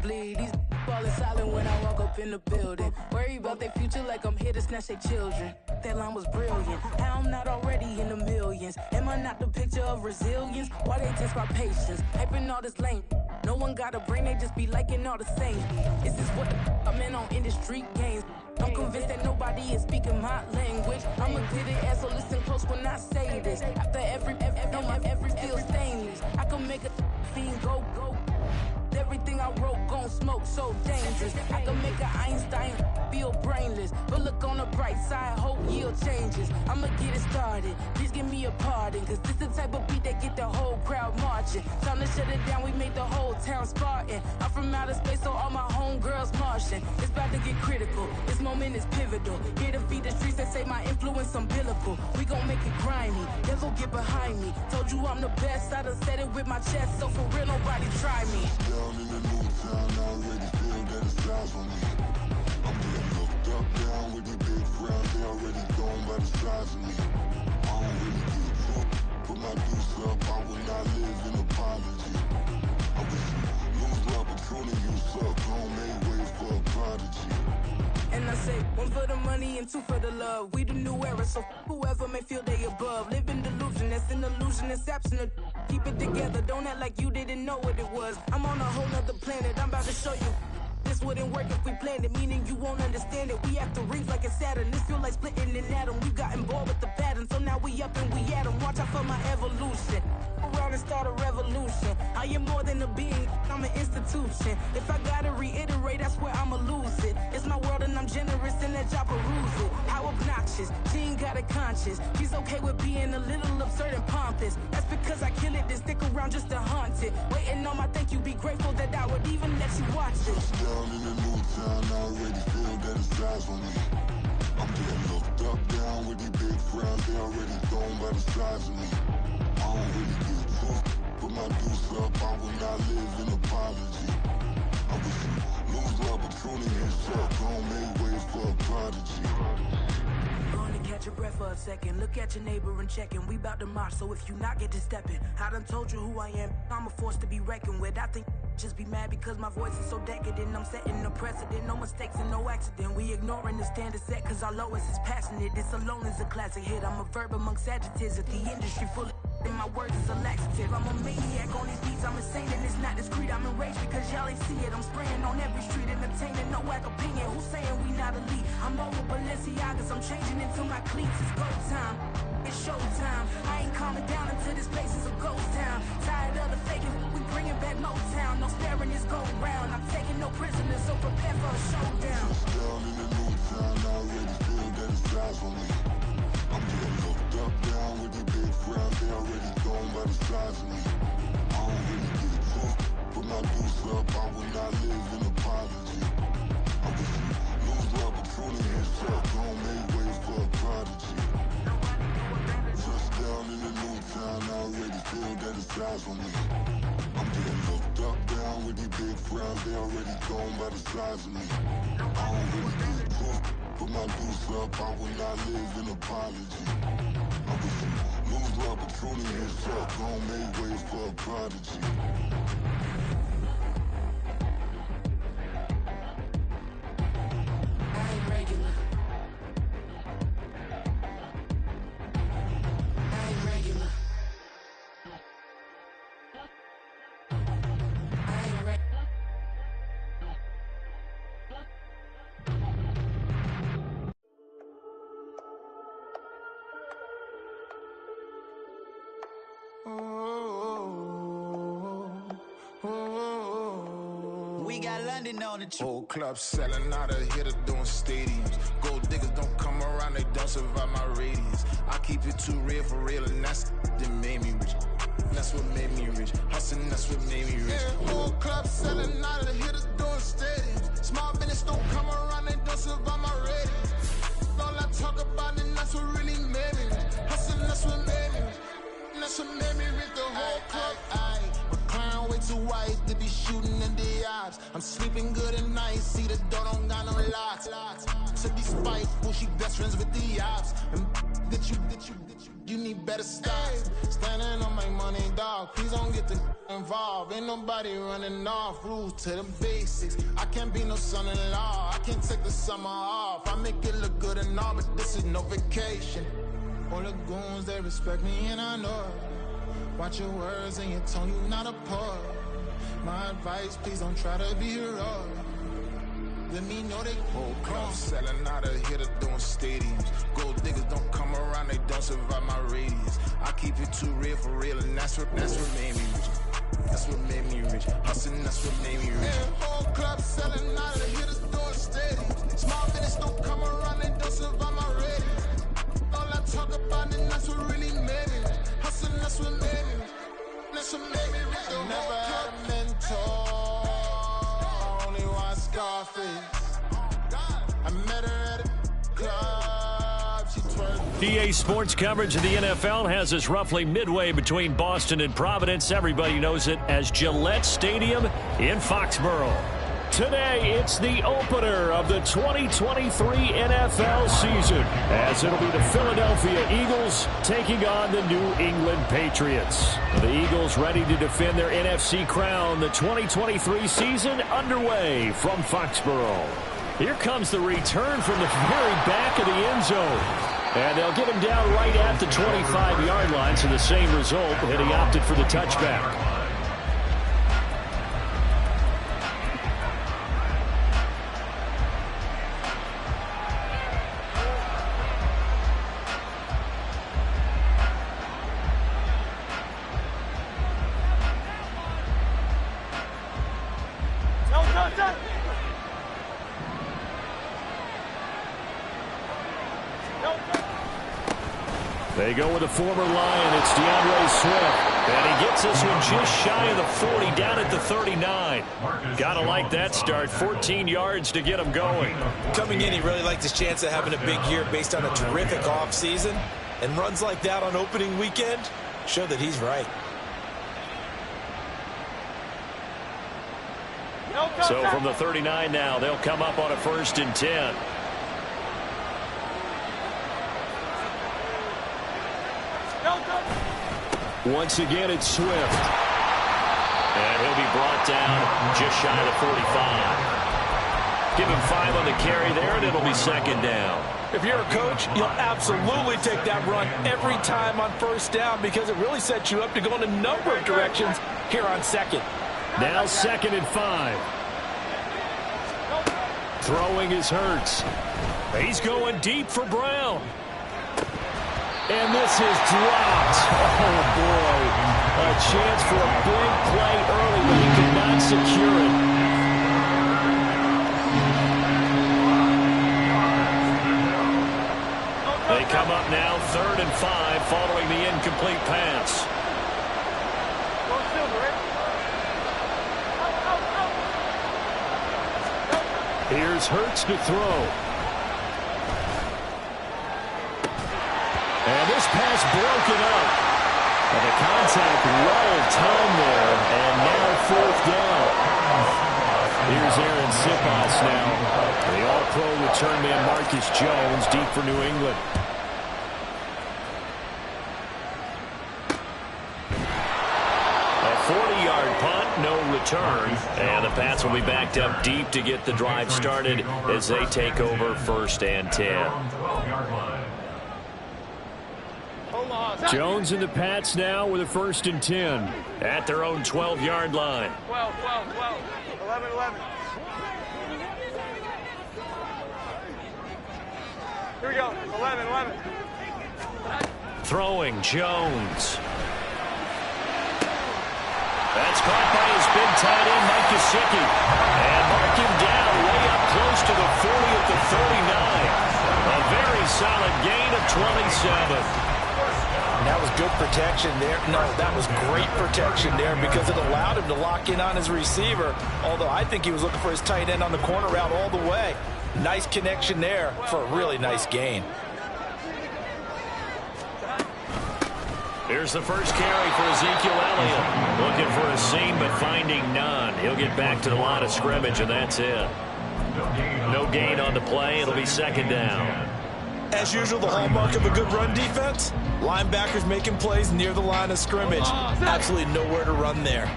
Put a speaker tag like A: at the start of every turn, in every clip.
A: bleed. These falling silent when I walk up in the building. Worry about their future like I'm here to snatch their children. That line was brilliant. How I'm not already in the millions? Am I not the picture of resilience? Why they test my patience? Hyping all this lame. No one got a brain, they just be liking all the same. Is this what the I'm in on industry games? I'm convinced that nobody is speaking my language. I'm a good ass, so listen close when I say this. After every feel stainless. I can make a fiend go. Everything I wrote gon' smoke, so dangerous. I can make an Einstein feel brainless. But look on the bright side, hope yield changes. I'ma get it started, please give me a pardon. Cause this the type of beat that get the whole crowd marching. Time to shut it down, we made the whole town Spartan. I'm from outer space, so all my homegirls Martian. It's about to get critical, this moment is pivotal. Here to feed the streets that say my influence umbilical. We gon' make it grimy, devil get behind me. Told you I'm the best, I done said it with my chest. So for real, nobody try me.
B: Down in the new town, I already feel that it's time for me. I'm getting looked up, down with the big crowd. They already gone by the size of me. I don't really give a fuck. Put my deuce up, I will not live in apology. I wish you lose love, but truly you suck. Don't make way for a prodigy.
A: And I say, one for the money and two for the love. We the new era, so whoever may feel they above. Live in delusion, that's an illusion, it's absent. Keep it together, don't act like you didn't know what it was. I'm on a whole nother planet, I'm about to show you. This wouldn't work if we planned it, meaning you won't understand it. We have to rings like it's Saturn, this feel like splitting an atom. We got involved with the pattern, so now we up and we at 'em. Watch out for my evolution. Around and start a revolution. I am more than a being, I'm an institution. If I gotta reiterate, that's where I'ma lose it. It's my world and I'm generous and that y'all peruse it. How obnoxious, she ain't got a conscience. She's okay with being a little absurd and pompous. That's because I kill it, then stick around just to haunt it. Waiting on my thank you, be grateful that I would even let you watch this.
B: Down in the new town, I already feel that it's time for me. I'm getting looked up, down with the big crowd. They already gone by the size of me. I don't really give a fuck. Put my deuce up, I will not live in apology. I wish you lose love, but truly you suck. Don't make way for a prodigy.
A: Gonna catch your breath for a second. Look at your neighbor and check in. We bout to march, so if you not get to stepping. I done told you who I am. I'm a force to be reckoned with. I think just be mad because my voice is so decadent. I'm setting a precedent, no mistakes and no accident. We ignoring the standard set cause our lowest is passionate. This alone is a classic hit. I'm a verb amongst adjectives. If the industry full of and my words is a laxative. I'm a maniac on these beats, I'm insane and it's not discreet. I'm enraged because y'all ain't see it. I'm spraying on every street, entertaining, no whack opinion. Who's saying we not elite? I'm over Balenciagas, I'm changing into my cleats. It's go time, it's show time. I ain't calming down until this place is a ghost town. Tired of the faking, we bringing back Motown. No sparing this go round. I'm taking no prisoners, so prepare for a showdown.
B: Down in the new town, I already feel that it's time for me. I'm getting looked up, down with the big crowd. They already gone by the size of me. I don't really give a fuck. Put my deuce up, I will not live in apology. I wish you lose love, but truly you suck. Don't make way for a prodigy. Just down in the new town, I already feel that it's time for me. I'm getting looked up, down with the big crowd. They already gone by the size of me. I don't really give a fuck. Put my deuce up, I will not live in apology. I wish you lose love, but truly you suck. Don't make way for a prodigy.
A: I ain't regular. I ain't regular. I ain't regular.
C: We got London on the trip.
D: Whole club selling out of here to doing stadiums. Gold diggers don't come around, they don't survive my radius. I keep it too real for real, and that's that made me rich. That's what made me rich. Hustling, that's what made me rich. Yeah, whole club selling out of here to doing stadiums. Small business don't come around, they don't survive my radius. All I talk about, and that's what really made me rich. Hustling, that's what made me rich. That's what made me rich. The whole club. Clown way too white to be shooting in the eyes. I'm sleeping good at night, see the door don't got no locks. To be spiteful, she best friends with the ops. And that you You need better stocks. Standing on my money, dog. Please don't get the involved. Ain't nobody running off. Rules to the basics. I can't be no son-in-law. I can't take the summer off. I make it look good and all, but this is no vacation. All the goons, they respect me and I know it. Watch your words and your tone, you not a poet. My advice, please don't try to be heroic. Let me know they whole club selling out of here to doing stadiums. Gold diggers don't come around, they don't survive my radius. I keep it too real for real, and that's what made me rich. That's what made me rich. Hustling, that's what made me rich. Yeah, whole club selling out of here to doing stadiums. Small business don't come around, they don't survive my radius. All I talk about, and that's what really made me rich. Hustling, that's what made me rich. That's what made me rich. I never had a mentor. Scarface. I met her at a club. She twerked.
E: EA Sports coverage of the NFL has us roughly midway between Boston and Providence. Everybody knows it as Gillette Stadium in Foxborough. Today, it's the opener of the 2023 NFL season, as it'll be the Philadelphia Eagles taking on the New England Patriots. The Eagles ready to defend their NFC crown. The 2023 season underway from Foxborough. Here comes the return from the very back of the end zone. And they'll get him down right at the 25-yard line, so the same result, and he opted for the touchback. They go with a former Lion. It's DeAndre Swift. And he gets this one just shy of the 40, down at the 39. Gotta like that start. 14 yards to get him going.
F: Coming in, he really liked his chance of having a big year based on a terrific offseason. And runs like that on opening weekend show that he's right.
E: So from the 39 now, they'll come up on a 1st and 10. Once again, it's Swift. And he'll be brought down just shy of the 45. Give him 5 on the carry there, and it'll be 2nd down.
F: If you're a coach, you'll absolutely take that run every time on 1st down because it really sets you up to go in a number of directions here on 2nd.
E: Now 2nd and 5. Throwing is Hurts. He's going deep for Brown. And this is dropped. Oh, boy. A chance for a big play early, but he could not secure it. They come up now 3rd and 5 following the incomplete pass. Here's Hurts to throw. And this pass broken up. And the contact well timed there. And now 4th down. Here's Aaron Siposs now. The all-pro return man Marcus Jones deep for New England. A 40-yard punt, no return. And the Pats will be backed up deep to get the drive started as they take over 1st and 10. Jones and the Pats now with a 1st and 10 at their own 12-yard line.
G: 12, 11, 11. Here we go, 11.
E: Throwing Jones. That's caught by his big tight end, Mike Gesicki. And mark him down way up close to the 40 at the 39. A very solid gain of 27.
F: That was good protection there. No, that was great protection there because it allowed him to lock in on his receiver. Although I think he was looking for his tight end on the corner route all the way. Nice connection there for a really nice gain.
E: Here's the first carry for Ezekiel Elliott. Looking for a seam, but finding none. He'll get back to the line of scrimmage, and that's it. No gain on the play. It'll be 2nd down.
F: As usual, the hallmark of a good run defense, linebackers making plays near the line of scrimmage. Absolutely nowhere to run there.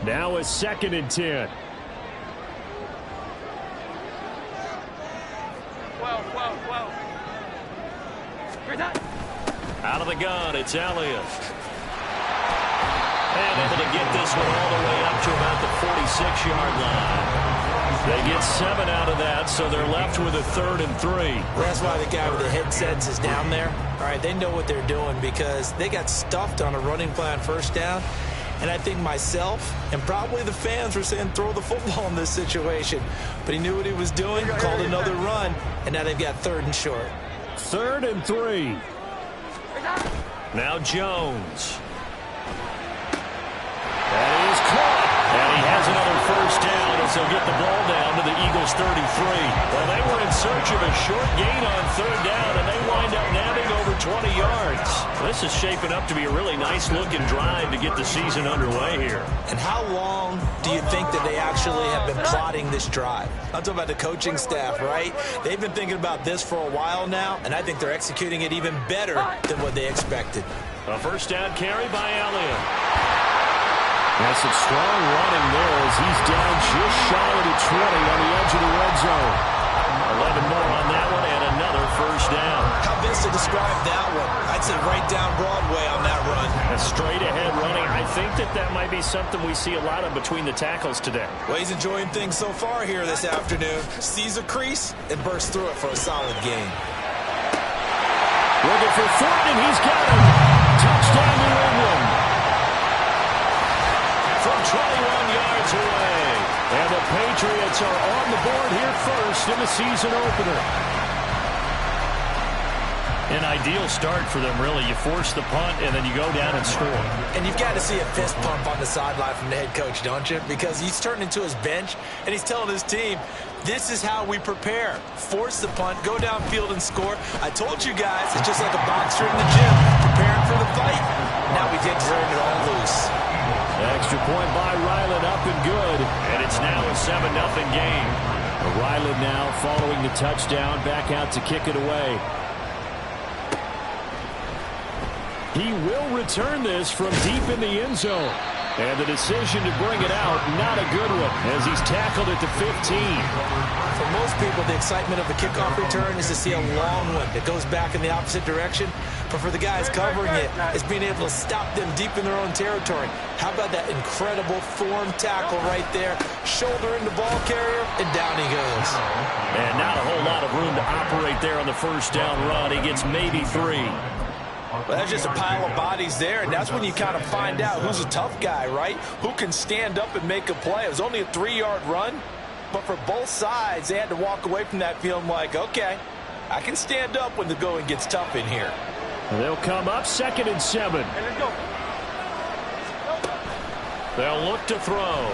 E: Now a 2nd and 10.
G: 12.
E: Out of the gun, it's Elliott. And able to get this one all the way up to about the 46-yard line. They get 7 out of that, so they're left with a 3rd and 3.
F: That's why the guy with the headsets is down there. All right, they know what they're doing because they got stuffed on a running play on 1st down. And I think myself and probably the fans were saying throw the football in this situation. But he knew what he was doing, called another run, and now they've got 3rd and short.
E: 3rd and 3. Now Jones. That is caught. And he has another 1st down as they'll get the ball down to the Eagles 33. Well, they were in search of a short gain on 3rd down, and they wind up nabbing over 20 yards. This is shaping up to be a really nice-looking drive to get the season underway here.
F: And how long do you think that they actually have been plotting this drive? I'm talking about the coaching staff, right? They've been thinking about this for a while now, and I think they're executing it even better than what they expected.
E: A 1st down carry by Elliott. That's some strong running there as he's down just shy of the 20 on the edge of the red zone. 11 more on that one and another 1st down.
F: How best to describe that one? I'd say right down Broadway on that run.
E: A straight ahead running. I think that might be something we see a lot of between the tackles today.
F: Well, he's enjoying things so far here this afternoon. Sees a crease and bursts through it for a solid gain.
E: Looking for Thornton. He's got him. Touchdown New England. From 21 yards away. And the Patriots are on the board here first in the season opener. An ideal start for them, really. You force the punt, and then you go down and score.
F: And you've got to see a fist pump on the sideline from the head coach, don't you? Because he's turning into his bench, and he's telling his team, this is how we prepare. Force the punt, go downfield and score. I told you guys, it's just like a boxer in the gym, preparing for the fight. Now we get turned it all loose.
E: Extra point by Ryland, up and good. And it's now a 7-0 game. Ryland now following the touchdown, back out to kick it away. He will return this from deep in the end zone. And the decision to bring it out, not a good one, as he's tackled at the 15.
F: For most people, the excitement of a kickoff return is to see a long one that goes back in the opposite direction. But for the guys covering it, it's being able to stop them deep in their own territory. How about that incredible form tackle right there? Shoulder in the ball carrier, and down he goes.
E: And not a whole lot of room to operate there on the 1st down run. He gets maybe 3.
F: Well, that's just a pile of bodies there, and that's when you kind of find out who's a tough guy, right? Who can stand up and make a play. It was only a 3-yard run, but for both sides, they had to walk away from that feeling like, okay, I can stand up when the going gets tough in here.
E: They'll come up 2nd and 7.
G: Hey, let's go.
E: They'll look to throw.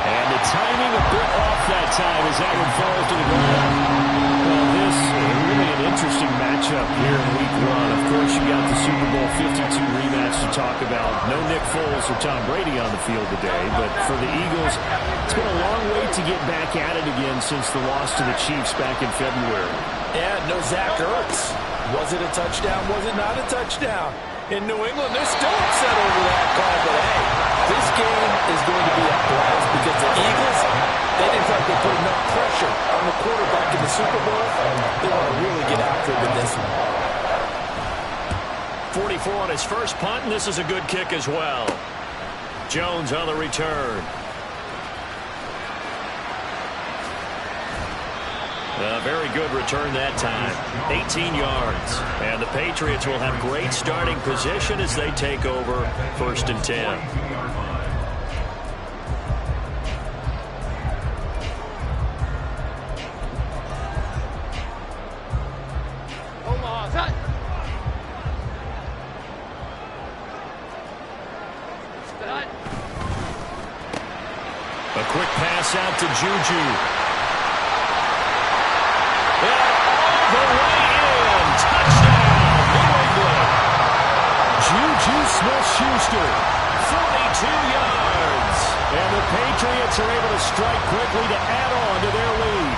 E: And the timing a bit off that time as that one falls to the ground. Well, this is really an interesting matchup here in Week 1. Of course, you got the Super Bowl 52 rematch to talk about. No Nick Foles or Tom Brady on the field today, but for the Eagles, it's been a long wait to get back at it again since the loss to the Chiefs back in February.
F: Yeah, no Zach Ertz. Was it a touchdown? Was it not a touchdown? In New England, they're still upset over that call, but hey, this game is going to be a blast because the Eagles, they didn't feel like they put enough pressure on the quarterback in the Super Bowl. They want to really get after it with this one.
E: 44 on his first punt, and this is a good kick as well. Jones on the return. A very good return that time. 18 yards. And the Patriots will have great starting position as they take over 1st and 10. A quick pass out to Juju. The way in. Touchdown, New England. Juju Smith-Schuster, 42 yards. And the Patriots are able to strike quickly to add on to their lead.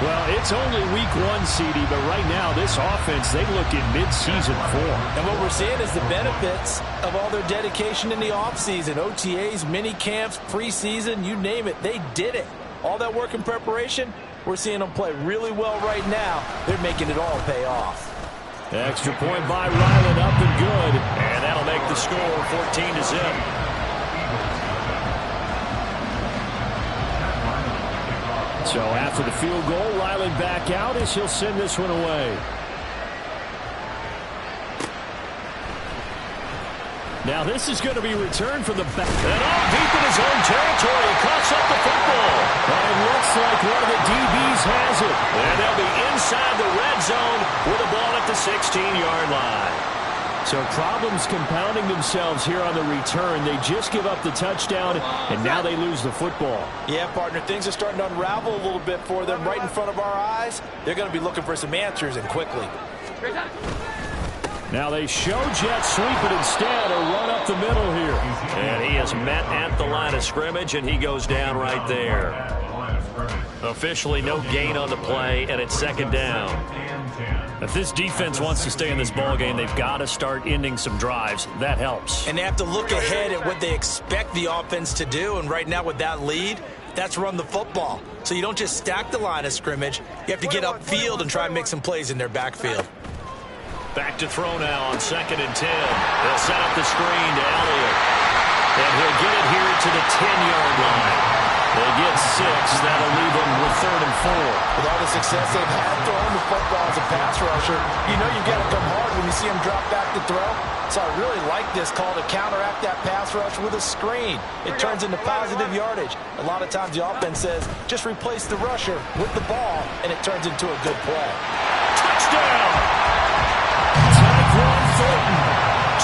E: Well, it's only week 1, CD, but right now this offense, they look in mid-season form.
F: And what we're seeing is the benefits of all their dedication in the offseason. OTAs, mini camps, preseason, you name it, they did it. All that work and preparation, we're seeing them play really well right now. They're making it all pay off.
E: Extra point by Ryland, up and good. And that'll make the score 14-0. So after the field goal, Ryland back out as he'll send this one away. Now this is going to be returned from the back. And all deep in his own territory. He coughs up the football. And it looks like one of the DBs has it. And they'll be inside the red zone with the ball at the 16-yard line. So problems compounding themselves here on the return. They just give up the touchdown, and now they lose the football.
F: Yeah, partner, things are starting to unravel a little bit for them right in front of our eyes. They're going to be looking for some answers, and quickly.
E: Now they show jet sweep it instead, a run up the middle here. And he is met at the line of scrimmage, and he goes down right there. Officially no gain on the play, and it's second down. If this defense wants to stay in this ballgame, they've got to start ending some drives. That helps.
F: And they have to look ahead at what they expect the offense to do. And right now with that lead, that's run the football. So you don't just stack the line of scrimmage. You have to get upfield and try and make some plays in their backfield.
E: Back to throw now on 2nd and 10. They'll set up the screen to Elliott. And he'll get it here to the 10-yard line. They get 6. That'll leave them with 3rd and 4.
F: With all the success they've had throwing the football as a pass rusher, you know you've got to come hard when you see him drop back to throw. So I really like this call to counteract that pass rush with a screen. It turns into positive yardage. A lot of times the offense says, just replace the rusher with the ball, and it turns into a good play.
E: Touchdown! Tyquan Thornton.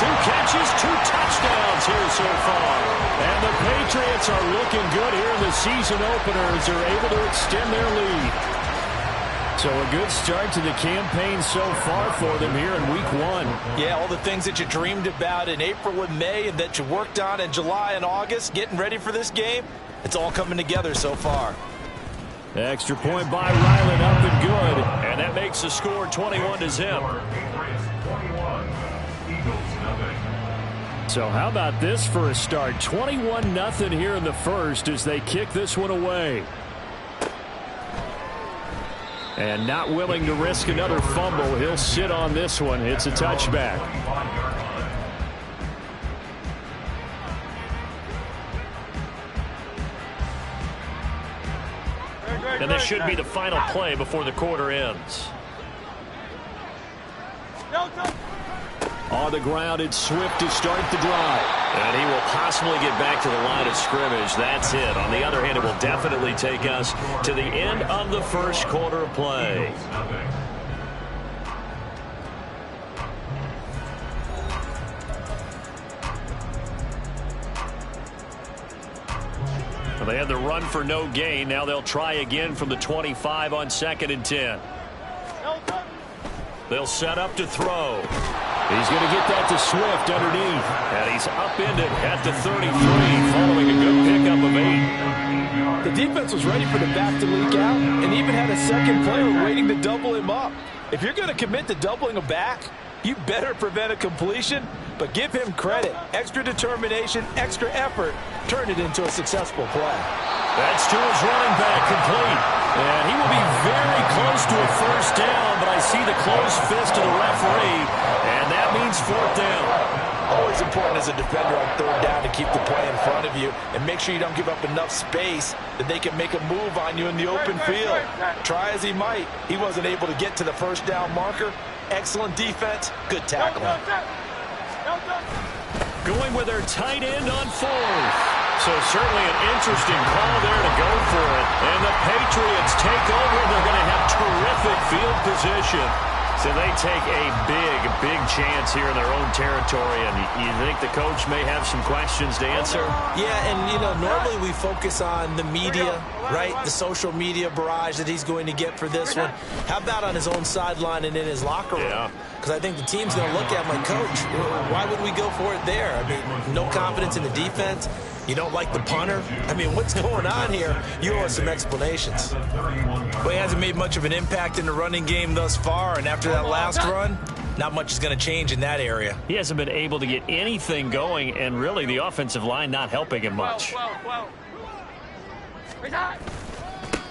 E: 2 catches, 2 touchdowns here so far. And the Patriots are looking good here in the season opener as they're able to extend their lead. So a good start to the campaign so far for them here in week 1.
F: Yeah, all the things that you dreamed about in April and May and that you worked on in July and August, getting ready for this game, it's all coming together so far.
E: Extra point by Ryland, up and good. And that makes the score 21-0. So how about this for a start? 21-0 here in the first as they kick this one away. And not willing to risk another fumble. He'll sit on this one. It's a touchback. And this should be the final play before the quarter ends. On the ground, it's Swift to start the drive. And he will possibly get back to the line of scrimmage. That's it. On the other hand, it will definitely take us to the end of the first quarter of play. Well, they had the run for no gain. Now they'll try again from the 25 on 2nd and 10. They'll set up to throw. He's going to get that to Swift underneath. And he's upended at the 33 following a good pickup of 8.
F: The defense was ready for the back to leak out and even had a second player waiting to double him up. If you're going to commit to doubling a back, you better prevent a completion, but give him credit. Extra determination, extra effort, turned it into a successful play.
E: That's to his running back, complete. And he will be very close to a first down, but I see the closed fist of the referee, and that means 4th down.
F: Always important as a defender on 3rd down to keep the play in front of you and make sure you don't give up enough space that they can make a move on you in the open field. Try as he might, he wasn't able to get to the first down marker. Excellent defense, good tackling.
E: Going with their tight end on 4th. So certainly an interesting call there to go for it. And the Patriots take over. They're going to have terrific field position. So they take a big chance here in their own territory. And you think the coach may have some questions to answer?
F: Yeah, and, you know, normally we focus on the media, right? The social media barrage that he's going to get for this one. How about on his own sideline and in his locker room?
E: Yeah.
F: Because I think the team's going to look at him like, Coach, why would we go for it there? I mean, no confidence in the defense. You don't like the punter? I mean, what's going on here? You owe us some explanations. Well, he hasn't made much of an impact in the running game thus far, and after that last run, not much is going to change in that area.
E: He hasn't been able to get anything going, and really the offensive line not helping him much.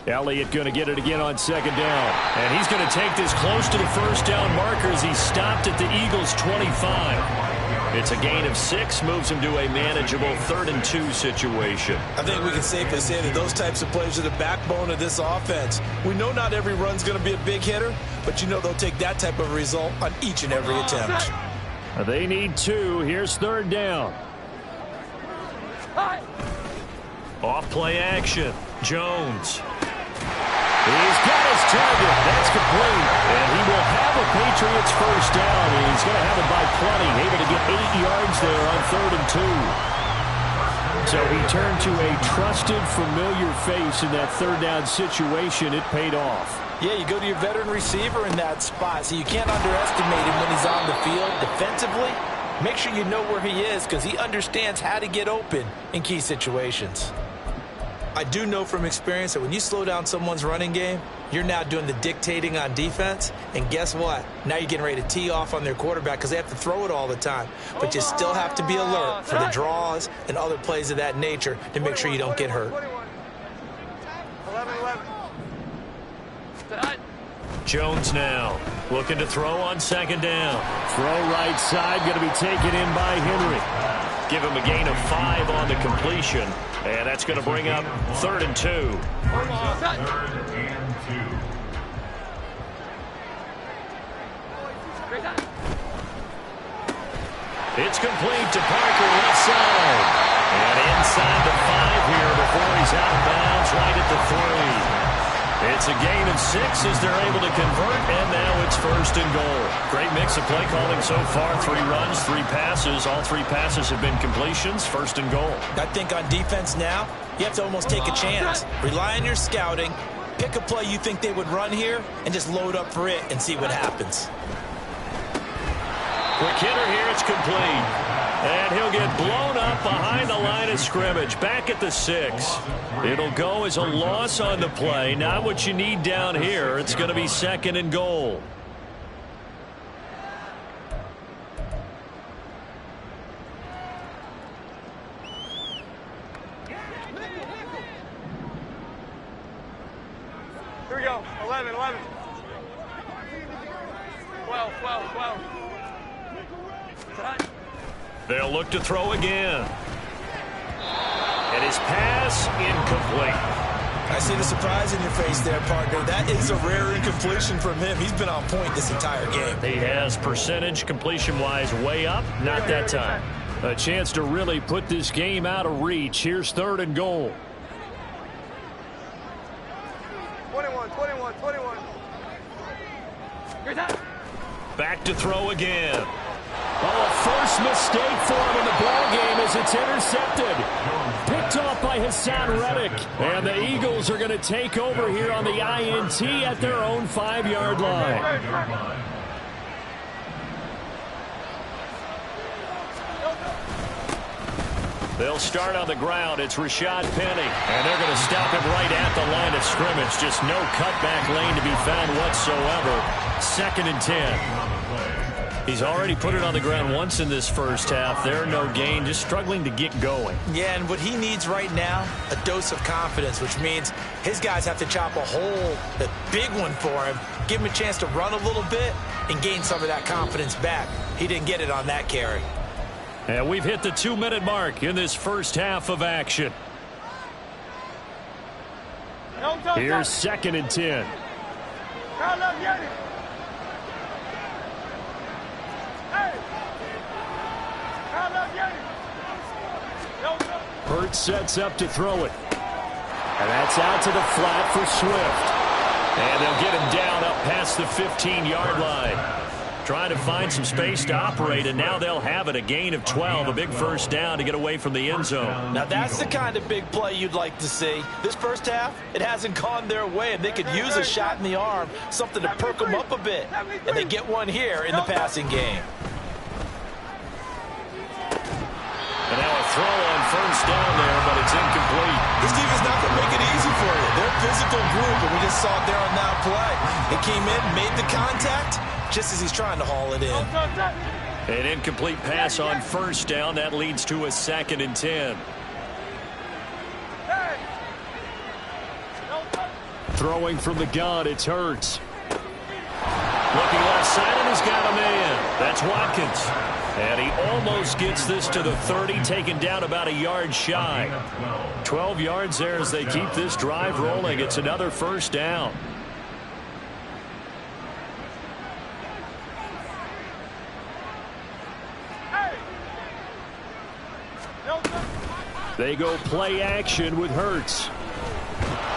E: Elliott going to get it again on second down. And he's going to take this close to the first down markers. He's stopped at the Eagles' 25. It's a gain of 6, moves him to a manageable 3rd and 2 situation.
F: I think we can safely say that those types of plays are the backbone of this offense. We know not every run's going to be a big hitter, but you know they'll take that type of result on each and every attempt.
E: They need 2. Here's 3rd down. Off play action. Jones. He's got his target. That's complete. And he will have a Patriots first down. And he's going to have it by plenty. Able to get 8 yards there on 3rd and 2. So he turned to a trusted, familiar face in that 3rd down situation. It paid off.
F: Yeah, you go to your veteran receiver in that spot, so you can't underestimate him when he's on the field defensively. Make sure you know where he is because he understands how to get open in key situations. I do know from experience that when you slow down someone's running game, you're now doing the dictating on defense. And guess what? Now you're getting ready to tee off on their quarterback because they have to throw it all the time. But you still have to be alert for the draws and other plays of that nature to make sure you don't get hurt.
G: 11-11.
E: Jones now looking to throw on second down. Throw right side, going to be taken in by Henry. Give him a gain of 5 on the completion. And that's going to bring up 3rd and 2. It's complete to Parker left side. And inside the 5 here before he's out of bounds right at the 3. It's a gain of 6 as they're able to convert, and now it's 1st and goal. Great mix of play calling so far. 3 runs, 3 passes. All 3 passes have been completions. 1st and goal.
F: I think on defense now, you have to almost take a chance. Rely on your scouting. Pick a play you think they would run here, and just load up for it and see what happens.
E: Quick hitter here. It's complete. And he'll get blown up behind the line of scrimmage. Back at the 6. It'll go as a loss on the play. Not what you need down here. It's going to be 2nd and goal.
G: Here we go. 11-11. 12-12-12.
E: They'll look to throw again. And his pass incomplete.
F: I see the surprise in your face there, partner. That is a rare incompletion from him. He's been on point this entire game.
E: He has percentage completion-wise way up. Not that time. A chance to really put this game out of reach. Here's 3rd and goal.
G: 21. Here's that.
E: Back to throw again. Oh, a first mistake for him in the ball game as it's intercepted. Picked off by Hassan Reddick. And the Eagles are going to take over here on the INT at their own 5-yard line. They'll start on the ground. It's Rashad Penny. And they're going to stop him right at the line of scrimmage. Just no cutback lane to be found whatsoever. 2nd and 10. He's already put it on the ground once in this first half. They're no gain, just struggling to get going.
F: Yeah, and what he needs right now, a dose of confidence, which means his guys have to chop a hole, a big one for him, give him a chance to run a little bit and gain some of that confidence back. He didn't get it on that carry.
E: And we've hit the 2-minute mark in this first half of action. Here's 2nd and 10. Hurts sets up to throw it. And that's out to the flat for Swift. And they'll get him down up past the 15-yard line. Trying to find some space to operate, and now they'll have it. A gain of 12, a big first down to get away from the end zone.
F: Now that's the kind of big play you'd like to see. This first half, it hasn't gone their way, and they could use a shot in the arm, something to perk them up a bit. And they get one here in the passing game.
E: And now a throw on first down there.
F: physical group, and we just saw it there on that play. It came in, made the contact, just as he's trying to haul it in.
E: An incomplete pass on first down. That leads to a 2nd and 10. Throwing from the gun, it's Hurts. Looking left side, and he's got a man. That's Watkins. And he almost gets this to the 30, taken down about a yard shy. 12 yards there as they keep this drive rolling. It's another first down. They go play action with Hurts.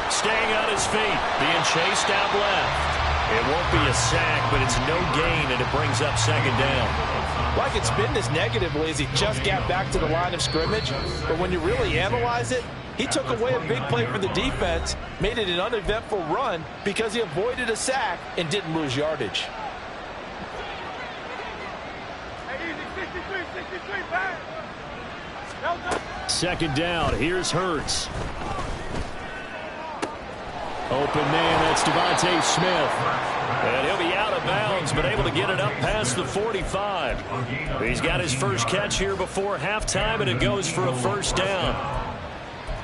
E: Staying on his feet, being chased out left. It won't be a sack, but it's no gain, and it brings up 2nd down.
F: Like it's been this negatively as he just got back to the line of scrimmage. But when you really analyze it, he took away a big play for the defense, made it an uneventful run because he avoided a sack and didn't lose yardage.
E: Second down, here's Hurts. Open man, that's Devontae Smith. And he'll be out of bounds, but able to get it up past the 45. He's got his first catch here before halftime, and it goes for a first down.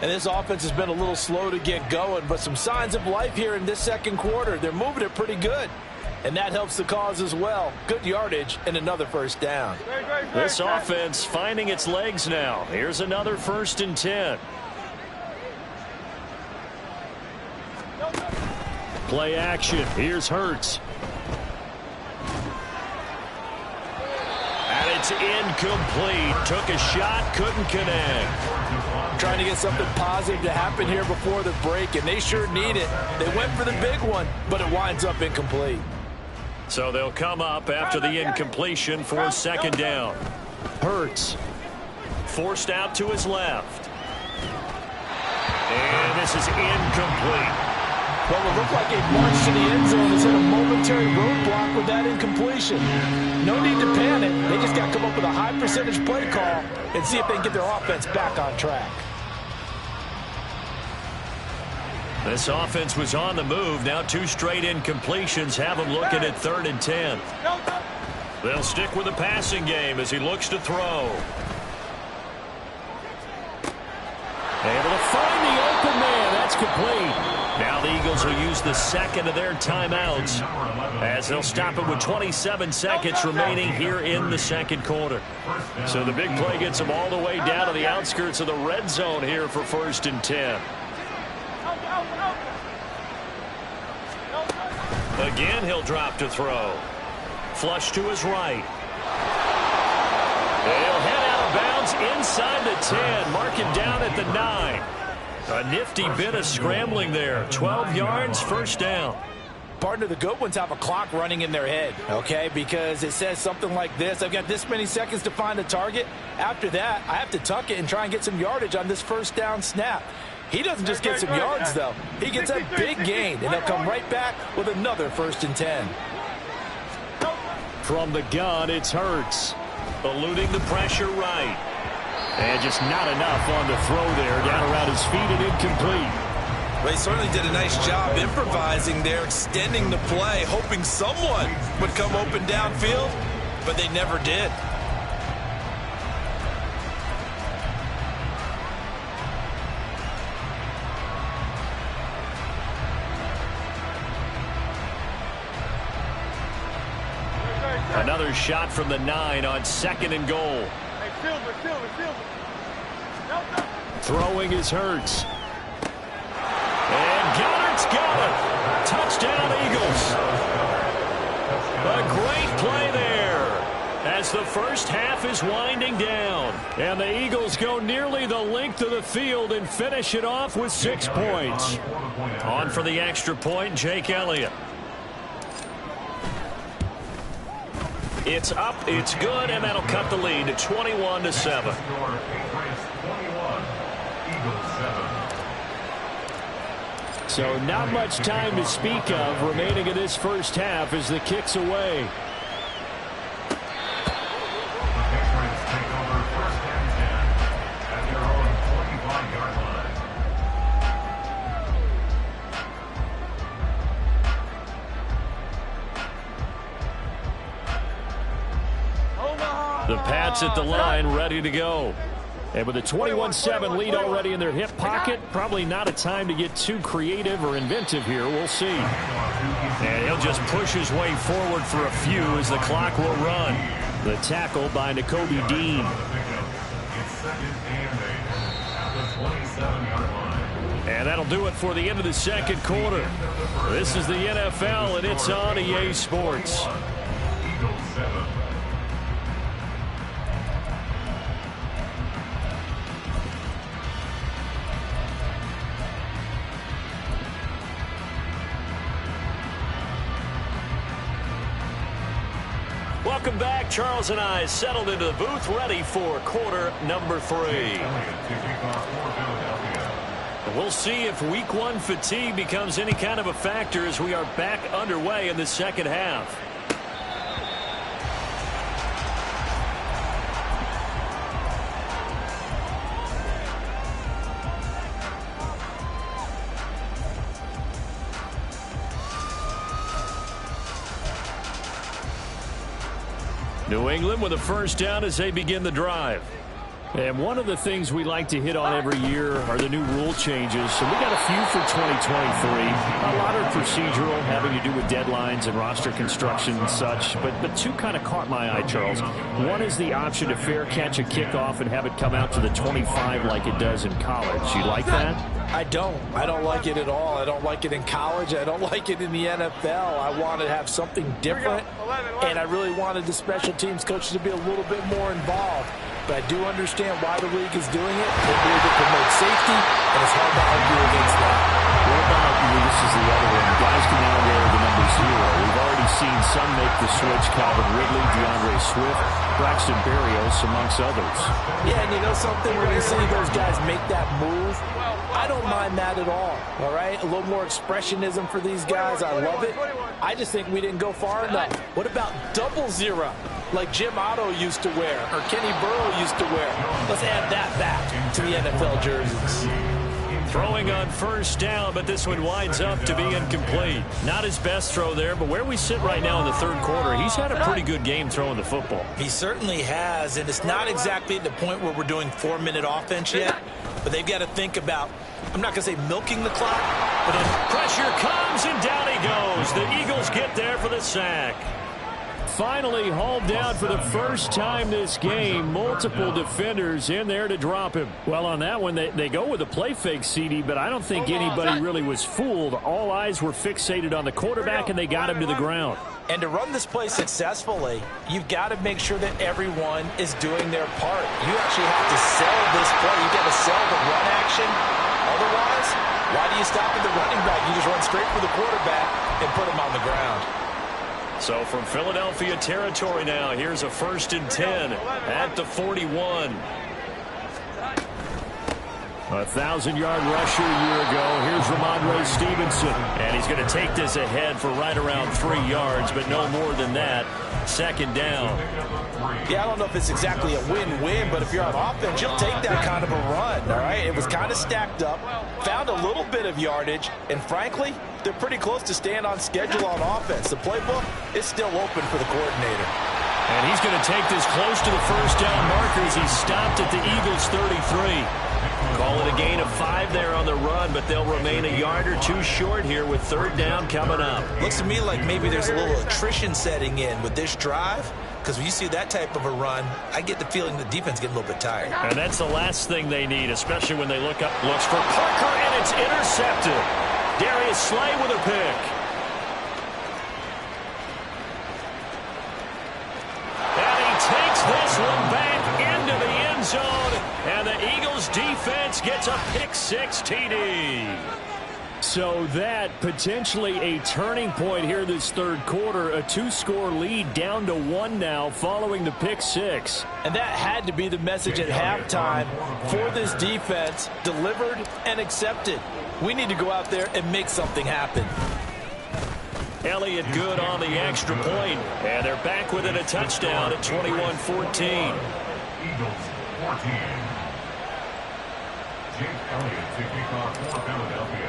F: And this offense has been a little slow to get going, but some signs of life here in this second quarter. They're moving it pretty good, and that helps the cause as well. Good yardage and another first down.
E: This offense finding its legs now. Here's another 1st and 10. Play action. Here's Hurts. And it's incomplete. Took a shot, couldn't connect.
F: Trying to get something positive to happen here before the break, and they sure need it. They went for the big one, but it winds up incomplete.
E: So they'll come up after the incompletion for 2nd down. Hurts. Forced out to his left. And this is incomplete.
F: Well, it looked like a march to the end zone has hit a momentary roadblock with that incompletion. No need to panic. They just got to come up with a high percentage play call and see if they can get their offense back on track.
E: This offense was on the move. Now 2 straight incompletions have them looking at 3rd and 10. They'll stick with the passing game as he looks to throw. Able to find the open man. That's complete. Now the Eagles will use the 2nd of their timeouts as they'll stop it with 27 seconds remaining here in the second quarter. So the big play gets them all the way down to the outskirts of the red zone here for 1st and 10. Again, he'll drop to throw. Flush to his right. They'll head out of bounds inside the 10. Mark him down at the 9. A nifty bit of scrambling there. 12 yards, first down.
F: Partner, the good ones have a clock running in their head, okay? Because it says something like this. I've got this many seconds to find a target. After that, I have to tuck it and try and get some yardage on this first down snap. He doesn't just get some yards, though. He gets a big gain, and they'll come right back with another 1st and 10.
E: From the gun, it's Hurts. Eluding the pressure right. And just not enough on the throw there. Down around his feet and incomplete.
F: Well, he certainly did a nice job improvising there, extending the play, hoping someone would come open downfield, but they never did.
E: Another shot from the 9 on 2nd and goal. Throwing is Hurts. And Goddard's got it. Touchdown, Eagles. A great play there as the first half is winding down. And the Eagles go nearly the length of the field and finish it off with 6 points. On for the extra point, Jake Elliott. It's up, it's good, and that'll cut the lead to 21-7. So not much time to speak of remaining in this first half as the kick's away. Pats at the line, ready to go. And with a 21-7 lead already in their hip pocket, probably not a time to get too creative or inventive here. We'll see. And he'll just push his way forward for a few as the clock will run. The tackle by Nakobe Dean. And that'll do it for the end of the second quarter. This is the NFL, and it's on EA Sports. Welcome back. Charles and I settled into the booth, ready for quarter number 3. We'll see if week 1 fatigue becomes any kind of a factor as we are back underway in the second half. New England with a first down as they begin the drive. And one of the things we like to hit on every year are the new rule changes. So we got a few for 2023. A lot are procedural, having to do with deadlines and roster construction and such. But two kind of caught my eye, Charles. One is the option to fair catch a kickoff and have it come out to the 25 like it does in college. You like that?
F: I don't like it at all. I don't like it in college. I don't like it in the NFL. I want to have something different, and I really wanted the special teams coaches to be a little bit more involved. But I do understand why the league is doing it. They believe it promotes safety, and it's hard to argue against that.
E: What about, this is the other one, guys can now wear the number 0. We've already seen some make the switch, Calvin Ridley, DeAndre Swift, Braxton Berrios, amongst others.
F: Yeah, and you know something, when you see those guys make that move, I don't mind that at all right? A little more expressionism for these guys. I love it. I just think we didn't go far enough. What about 00, like Jim Otto used to wear or Kenny Burrow used to wear? Let's add that back to the NFL jerseys.
E: Throwing on first down, but this one winds up to be incomplete. Not his best throw there, but where we sit right now in the third quarter, he's had a pretty good game throwing the football.
F: He certainly has, and it's not exactly at the point where we're doing 4-minute offense yet, but they've got to think about, I'm not going to say milking the clock, but
E: pressure comes, and down he goes. The Eagles get there for the sack. Finally hauled down for the first time this game. Multiple defenders in there to drop him. Well, on that one, they go with a play fake, CD, but I don't think anybody really was fooled. All eyes were fixated on the quarterback, and they got him to the ground.
F: And to run this play successfully, you've got to make sure that everyone is doing their part. You actually have to sell this play. You've got to sell the run action. Otherwise, why do you stop at the running back? You just run straight for the quarterback and put him on the ground.
E: So from Philadelphia territory now, here's a 1st and 10 at the 41. A 1,000-yard rusher a year ago. Here's Ramondre Stevenson. And he's going to take this ahead for right around 3 yards, but no more than that. Second down.
F: Yeah, I don't know if it's exactly a win-win, but if you're on offense, you'll take that kind of a run, all right? It was kind of stacked up, found a little bit of yardage, and frankly, they're pretty close to staying on schedule on offense. The playbook is still open for the coordinator.
E: And he's going to take this close to the first down marker as he stopped at the Eagles' 33. Call it a gain of 5 there on the run, but they'll remain a yard or 2 short here with 3rd down coming up.
F: Looks to me like maybe there's a little attrition setting in with this drive, because when you see that type of a run, I get the feeling the defense getting a little bit tired.
E: And that's the last thing they need, especially when they look up. Looks for Parker, and it's intercepted. Darius Slay with a pick. And he takes this one back into the end zone, and the Eagles defense gets a pick-6 TD. So that potentially a turning point here this third quarter. A 2-score lead down to 1 now following the pick-6.
F: And that had to be the message at halftime for this defense. Delivered and accepted. We need to go out there and make something happen.
E: Elliott good on the extra point, and they're back within a touchdown at 21-14.
H: Eagles 14. Jake Elliott to kick off for Philadelphia.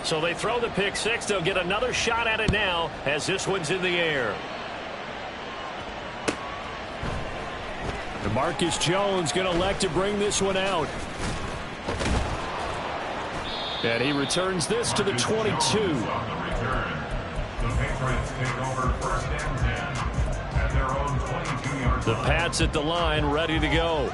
E: So they throw the pick-6. They'll get another shot at it now as this one's in the air. Marcus Jones going to elect to bring this one out. And he returns this to the 22.
H: The Patriots take over 1st and 10 at their own 22-yard
E: The
H: line.
E: Pats at the line, ready to go.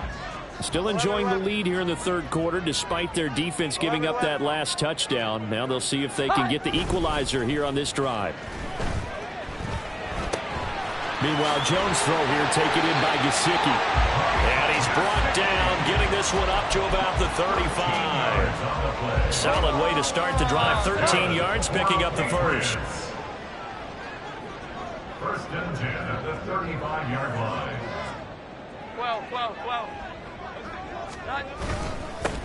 E: Still enjoying the lead here in the third quarter, despite their defense giving up that last touchdown. Now they'll see if they can get the equalizer here on this drive. Meanwhile, Jones' throw here taken in by Gesicki. And he's brought down, getting this one up to about the 35. Solid way to start the drive. 13 yards, picking up the first.
H: 1st and 10 at the 35-yard line.
G: 12.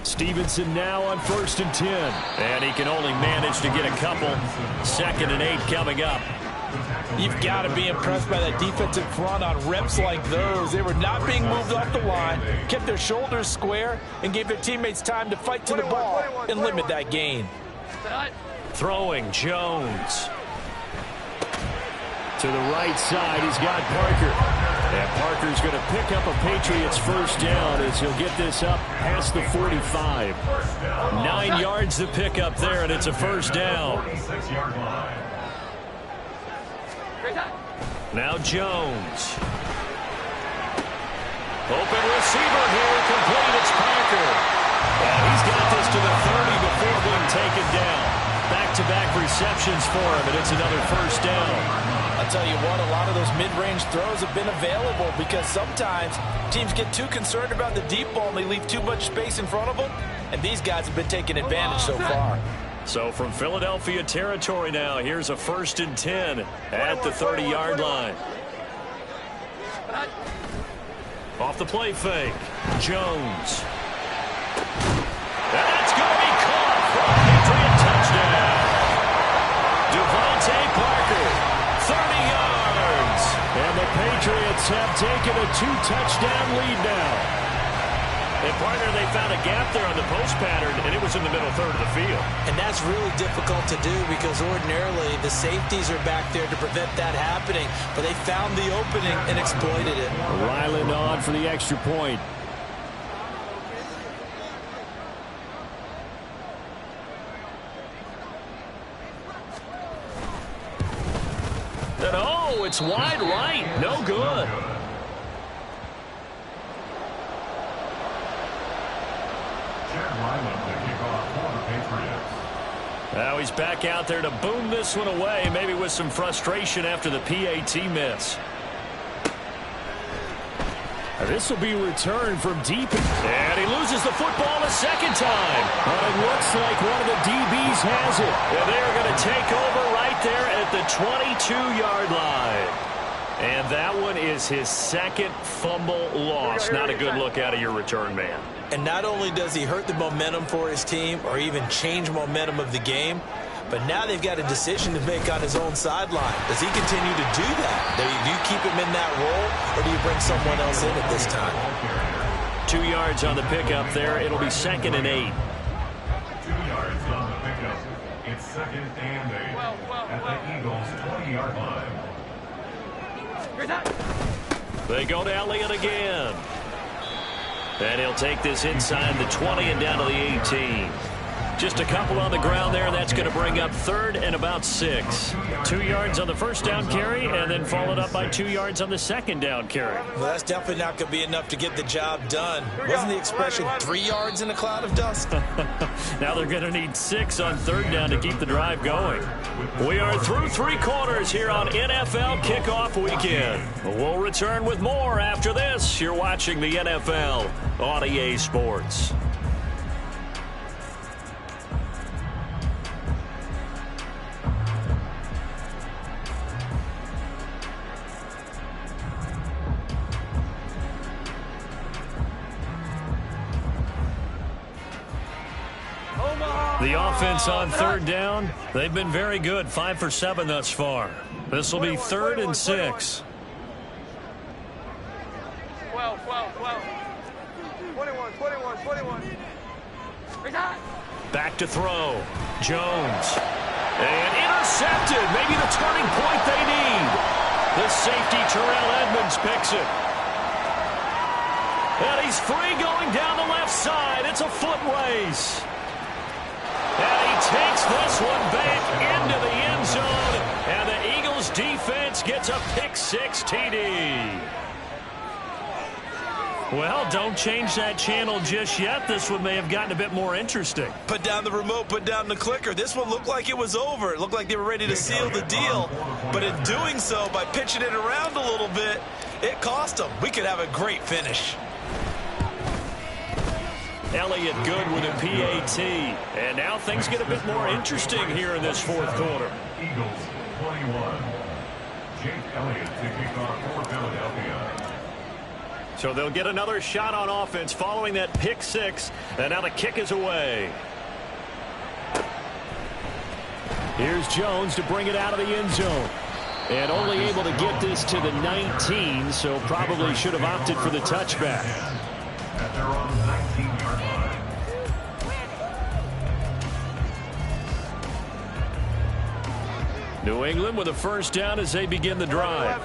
E: Stevenson now on 1st and 10. And he can only manage to get a couple. 2nd and 8 coming up.
F: You've got to be impressed by that defensive front on reps like those. They were not being moved off the line, kept their shoulders square, and gave their teammates time to fight to the ball and limit that gain.
E: Throwing Jones. To the right side, he's got Parker. And Parker's going to pick up a Patriots first down as he'll get this up past the 45. 9 yards to pick up there, and it's a first down.
H: 46-yard line.
E: Now Jones. Open receiver here, complete. It's Parker. And he's got this to the 30 before being taken down. Back-to-back receptions for him, and it's another first down.
F: I'll tell you what, a lot of those mid-range throws have been available because sometimes teams get too concerned about the deep ball and they leave too much space in front of them, and these guys have been taking advantage so far.
E: So from Philadelphia territory now, here's a 1st and 10 at the 30-yard line. Off the play fake, Jones. That's going to be caught for a Patriot touchdown. Devontae Parker, 30 yards. And the Patriots have taken a 2-touchdown lead now. And partner, they found a gap there on the post pattern, and it was in the middle third of the field.
I: And that's really difficult to do because ordinarily the safeties are back there to prevent that happening. But they found the opening and exploited it.
E: Ryland on for the extra point. And oh, it's wide right. No good. Now he's back out there to boom this one away, maybe with some frustration after the PAT miss. This will be returned from deep. And he loses the football a second time. But it looks like one of the DBs has it. And they're going to take over right there at the 22-yard line. And that one is his second fumble loss. Not a good look out of your return man.
I: And not only does he hurt the momentum for his team or even change momentum of the game, but now they've got a decision to make on his own sideline. Does he continue to do that? Do you keep him in that role, or do you bring someone else in at this time?
E: 2 yards on the pickup there. It'll be 2nd and 8.
H: 2 yards on the pickup. It's 2nd and 8 at the Eagles' 20-yard line.
E: They go to Elliott again. And he'll take this inside the 20 and down to the 18. Just a couple on the ground there, and that's going to bring up 3rd and about 6. 2 yards on the first down carry, and then followed up by 2 yards on the second down carry.
I: Well, that's definitely not going to be enough to get the job done. Wasn't the expression 3 yards in a cloud of dust?
E: Now they're going to need 6 on 3rd down to keep the drive going. We are through 3 quarters here on NFL Kickoff Weekend. We'll return with more after this. You're watching the NFL on EA Sports. The offense on 3rd down, they've been very good, 5 for 7 thus far. This will be 3rd and 6.
G: 12. 21.
E: Back to throw. Jones. And intercepted. Maybe the turning point they need. The safety, Terrell Edmonds, picks it. He's free going down the left side. It's a foot race. And he takes this one back into the end zone. And the Eagles defense gets a pick-6 TD. Well, don't change that channel just yet. This one may have gotten a bit more interesting.
I: Put down the remote, put down the clicker. This one looked like it was over. It looked like they were ready to seal the deal. But in doing so, by pitching it around a little bit, it cost them. We could have a great finish.
E: Elliott good with a PAT. And now things get a bit more interesting here in this fourth quarter.
H: Eagles 21. Jake Elliott to kick off for Philadelphia.
E: So they'll get another shot on offense following that pick-6. And now the kick is away. Here's Jones to bring it out of the end zone. And only able to get this to the 19, so probably should have opted for the touchback.
H: At their own 19-yard line.
E: New England with a first down as they begin the drive.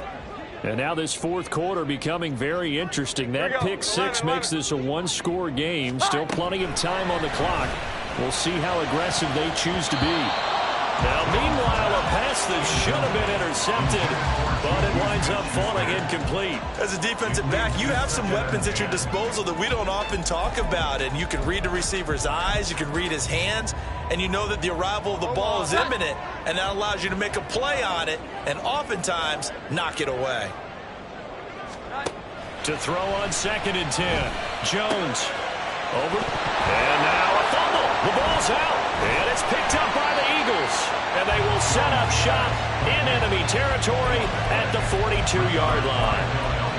E: And now this fourth quarter becoming very interesting. That pick-6 makes this a one-score game. Still plenty of time on the clock. We'll see how aggressive they choose to be. Now, meanwhile, a pass that should have been intercepted, but it winds up falling incomplete.
I: As a defensive back, you have some weapons at your disposal that we don't often talk about. And you can read the receiver's eyes, you can read his hands, and you know that the arrival of the ball is imminent, and that allows you to make a play on it and oftentimes knock it away.
E: To throw on 2nd and 10. Jones over. And now a fumble. The ball's out. And it's picked up by the Eagles. And they will set up shop in enemy territory at the 42-yard line.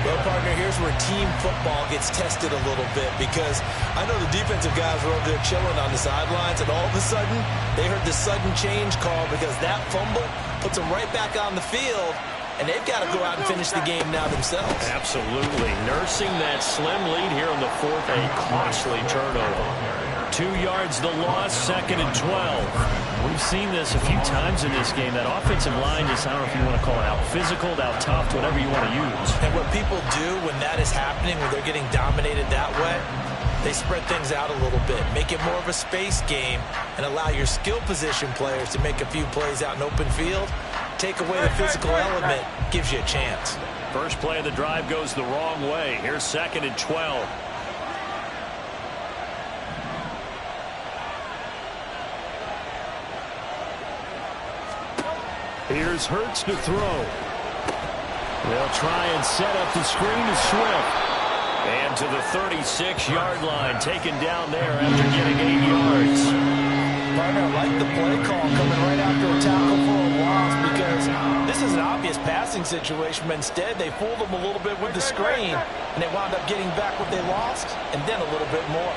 I: Well, partner, here's where team football gets tested a little bit, because I know the defensive guys were over there chilling on the sidelines, and all of a sudden they heard the sudden change call because that fumble puts them right back on the field, and they've got to go out and finish the game now themselves.
E: Absolutely. Nursing that slim lead here in the fourth, a costly turnover. 2 yards the loss, 2nd and 12. We've seen this a few times in this game. That offensive line just, I don't know if you want to call it out physical, out tough, whatever you want to use.
I: And what people do when that is happening, when they're getting dominated that way, they spread things out a little bit, make it more of a space game, and allow your skill position players to make a few plays out in open field. Take away the physical element, gives you a chance.
E: First play of the drive goes the wrong way. Here's 2nd and 12. Here's Hurts to throw. They'll try and set up the screen to Swift. And to the 36-yard line, taken down there after getting 8 yards.
I: Partner, I like the play call coming right after a tackle for a loss, because this is an obvious passing situation, but instead they fooled them a little bit with the screen, and they wound up getting back what they lost, and then a little bit more.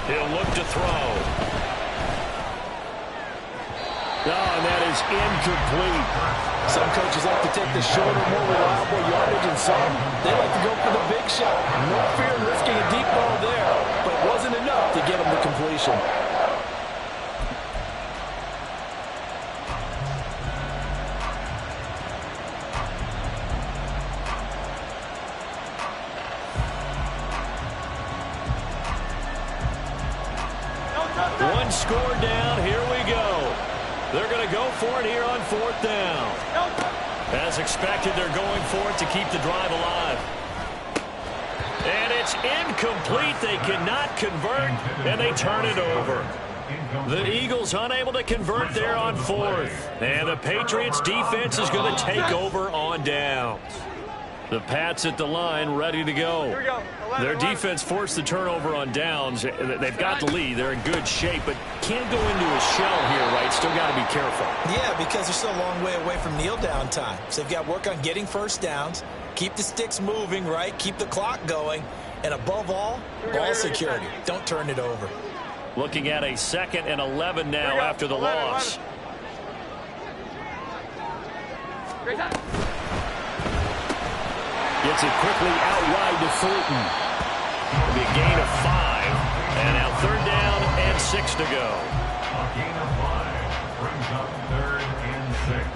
E: He'll look to throw. Oh, and that is incomplete.
I: Some coaches like to take the shorter, more reliable yardage, and some, they like to go for the big shot. No fear in risking a deep ball there, but it wasn't enough to get them to completion.
E: One score down. Here we go. They're going to go for it here on 4th down. As expected, they're going for it to keep the drive alive. And it's incomplete. They cannot convert, and they turn it over. The Eagles unable to convert there on 4th. And the Patriots defense is going to take over on downs. The Pats at the line ready to go. Their defense forced the turnover on downs. They've got the lead. They're in good shape, but can't go into a shell here, right? Still got to be careful.
I: Yeah, because they're still a long way away from kneel down time. So they've got to work on getting first downs, keep the sticks moving, right? Keep the clock going. And above all, ball security. Don't turn it over.
E: Looking at a 2nd and 11 now after the loss. Gets it quickly out wide to Fulton. It'll be a gain of 5. And now 3rd down and 6 to go.
H: A gain of 5 brings up 3rd and 6.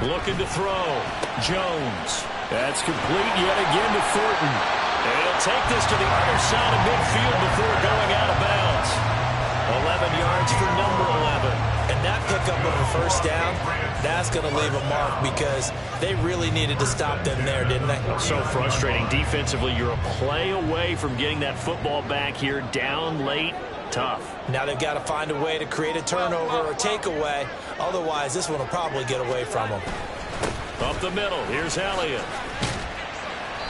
E: Looking to throw. Jones. That's complete yet again to Thornton. And he'll take this to the other side of midfield before going out of bounds. 11 yards for number 11.
I: And that pickup of a first down, that's going to leave a mark because they really needed to stop them there, didn't they?
E: So frustrating. Defensively, you're a play away from getting that football back here. Down late, tough.
I: Now they've got to find a way to create a turnover or takeaway. Otherwise, this one will probably get away from them.
E: Up the middle, here's Elliott.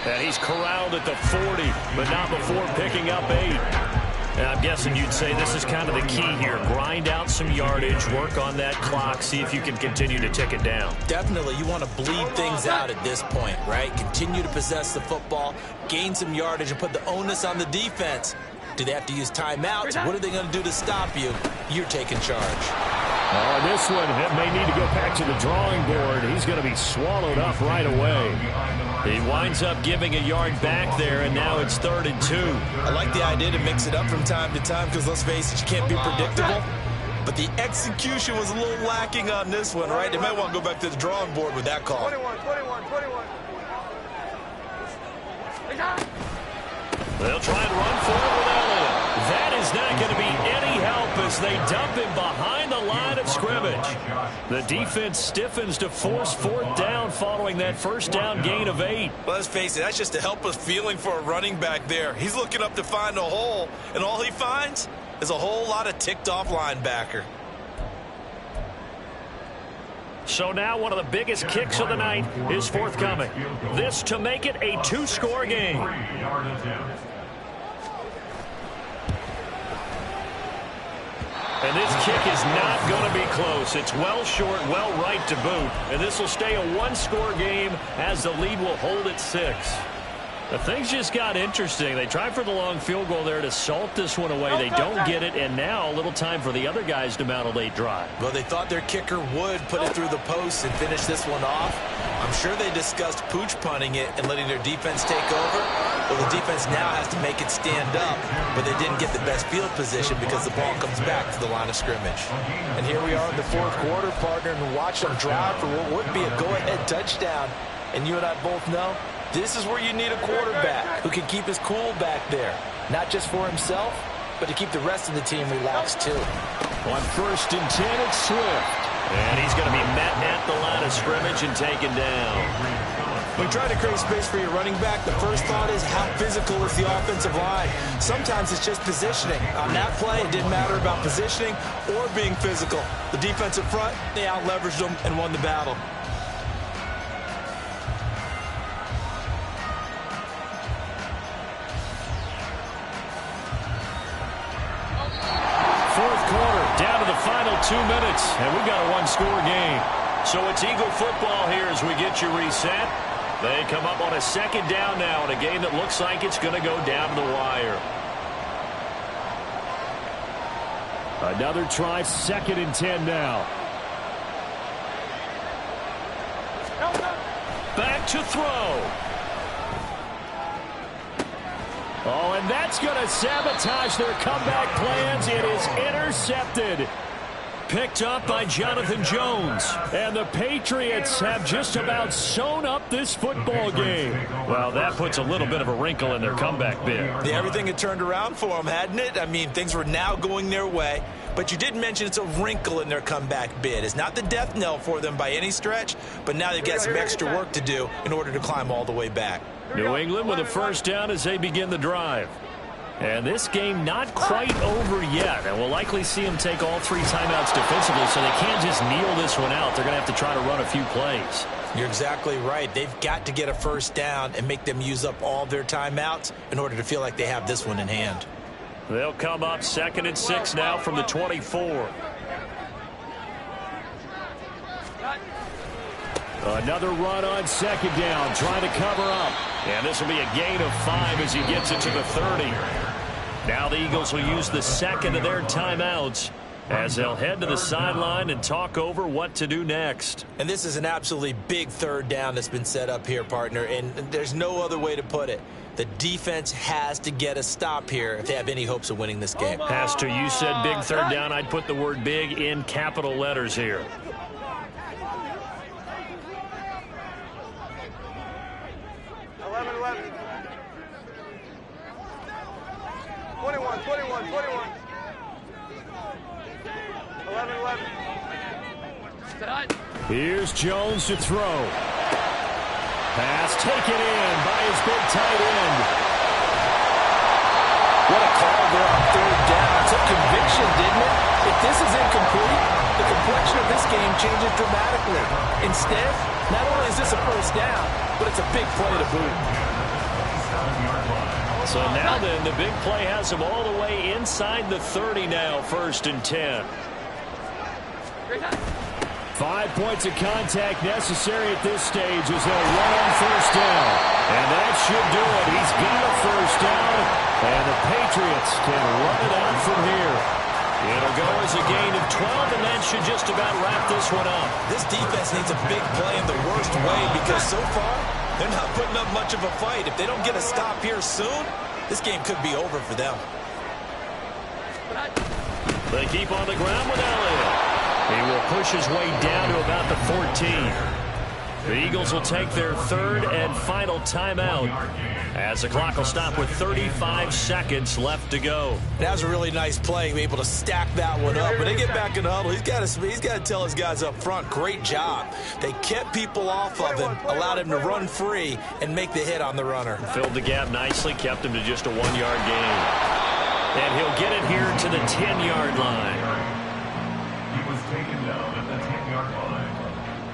E: And he's corralled at the 40, but not before picking up 8. And I'm guessing you'd say this is kind of the key here. Grind out some yardage, work on that clock, see if you can continue to tick it down.
I: Definitely, you want to bleed things out at this point, right? Continue to possess the football, gain some yardage, and put the onus on the defense. Do they have to use timeouts? What are they going to do to stop you? You're taking charge.
E: Oh, this one may need to go back to the drawing board. He's going to be swallowed up right away. He winds up giving a yard back there, and now it's 3rd and 2.
I: I like the idea to mix it up from time to time because, let's face it, you can't be predictable. But the execution was a little lacking on this one, right? They might want to go back to the drawing board with that call.
G: 21.
E: They'll try and run for it with Elliott. That is not going to be any help as they dump him behind the line of scrimmage. The defense stiffens to force 4th down following that first down gain of 8.
I: Let's face it, that's just a helpless feeling for a running back there. He's looking up to find a hole, and all he finds is a whole lot of ticked-off linebacker.
E: So now one of the biggest kicks of the night is forthcoming. This to make it a 2-score game. And this kick is not going to be close. It's well short, well right to boot. And this will stay a 1-score game as the lead will hold at 6. The things just got interesting. They tried for the long field goal there to salt this one away. They don't get it, and now a little time for the other guys to mount a late drive.
I: Well, they thought their kicker would put it through the post and finish this one off. I'm sure they discussed pooch punting it and letting their defense take over. Well, the defense now has to make it stand up, but they didn't get the best field position because the ball comes back to the line of scrimmage. And here we are in the 4th quarter, partner, and watch them drive for what would be a go-ahead touchdown. And you and I both know this is where you need a quarterback who can keep his cool back there, not just for himself, but to keep the rest of the team relaxed too.
E: On 1st and 10, it's Swift. And he's going to be met at the line of scrimmage and taken down.
I: When trying to create space for your running back, the first thought is how physical is the offensive line. Sometimes it's just positioning. On that play, it didn't matter about positioning or being physical. The defensive front, they out-leveraged them and won the battle.
E: Down to the final 2 minutes, and we've got a 1-score game. So it's Eagle football here as we get you reset. They come up on a 2nd down now in a game that looks like it's going to go down to the wire. Another try, 2nd and 10 now. Back to throw. Oh, and that's going to sabotage their comeback plans. It is intercepted. Picked up by Jonathan Jones. And the Patriots have just about sewn up this football game. Well, that puts a little bit of a wrinkle in their comeback bid.
I: Yeah, everything had turned around for them, hadn't it? I mean, things were now going their way. But you did mention it's a wrinkle in their comeback bid. It's not the death knell for them by any stretch, but now they've got some extra work to do in order to climb all the way back.
E: New England with a first down as they begin the drive. And this game not quite over yet. And we'll likely see them take all 3 timeouts defensively, so they can't just kneel this one out. They're going to have to try to run a few plays.
I: You're exactly right. They've got to get a first down and make them use up all their timeouts in order to feel like they have this one in hand.
E: They'll come up 2nd and 6 now from the 24. Another run on 2nd down, trying to cover up. And this will be a gain of 5 as he gets it to the 30. Now the Eagles will use the 2nd of their timeouts as they'll head to the sideline and talk over what to do next.
I: And this is an absolutely big 3rd down that's been set up here, partner, and there's no other way to put it. The defense has to get a stop here if they have any hopes of winning this game.
E: Has to. You said big 3rd down. I'd put the word big in capital letters here.
G: 21, 21, 21. 11, 11.
E: Here's Jones to throw. Pass taken in by his big tight end.
F: What a call there on third down. Took conviction, didn't it? If this is incomplete, the complexion of this game changes dramatically. Instead, not only is this a first down, but it's a big play to boot.
E: So now then, the big play has him all the way inside the 30 now, 1st and 10. 5 points of contact necessary at this stage as they'll run on 1st down. And that should do it. He's got a 1st down, and the Patriots can run it out from here. It'll go as a gain of 12, and that should just about wrap this one up.
I: This defense needs a big play in the worst way because so far they're not putting up much of a fight. If they don't get a stop here soon, this game could be over for them.
E: They keep on the ground with Elliott. He will push his way down to about the 14. The Eagles will take their 3rd and final timeout as the clock will stop with 35 seconds left to go.
I: That was a really nice play, able to stack that one up. When they get back in the huddle, he's got to tell his guys up front, great job. They kept people off of him, allowed him to run free and make the hit on the runner.
E: Filled the gap nicely, kept him to just a 1-yard gain. And he'll get it here to the 10-yard line.
H: He was taken down at the 10-yard line.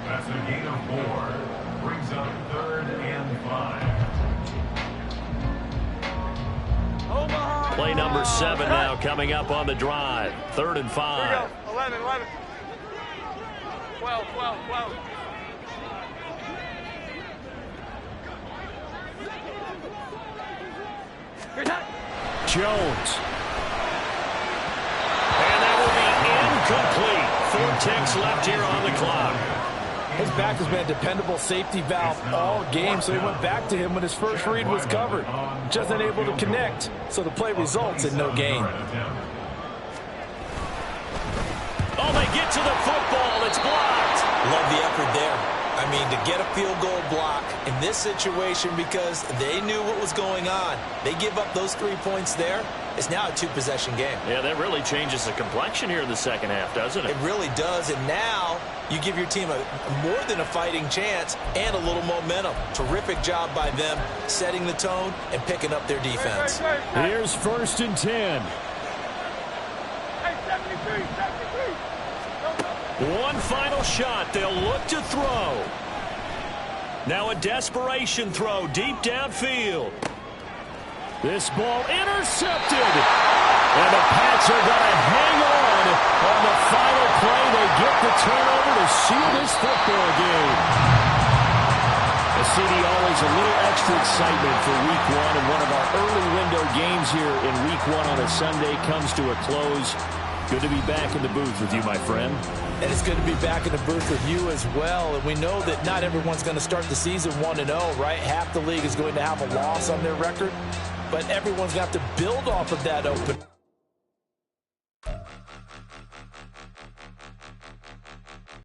H: That's a gain of 4. Brings up 3rd and 5.
E: Play number 7 now coming up on the drive. 3rd and 5.
G: Here we go. 11, 11. 12, 12, 12.
E: Jones. And that will be incomplete. 4 ticks left here on the clock.
F: His back has been a dependable safety valve all game, so he went back to him when his first read was covered. Just unable to connect, so the play results in no gain.
E: Oh, they get to the football. It's blocked.
I: Love the effort there. I mean, to get a field goal block in this situation because they knew what was going on. They give up those 3 points there. It's now a 2-possession game.
E: Yeah, that really changes the complexion here in the second half, doesn't it?
I: It really does, and now you give your team a more than a fighting chance and a little momentum. Terrific job by them setting the tone and picking up their defense.
E: Here's 1st and 10.
G: Hey, 73, 73.
E: One final shot. They'll look to throw. Now a desperation throw deep downfield. This ball intercepted. And the Pats are going to hang on the final play. They get the turnover to seal this football game. CD, always a little extra excitement for Week 1, and one of our early window games here in Week 1 on a Sunday comes to a close. Good to be back in the booth with you, my friend.
F: And it's good to be back in the booth with you as well. And we know that not everyone's going to start the season 1-0, right? Half the league is going to have a loss on their record. But everyone's got to build off of that open.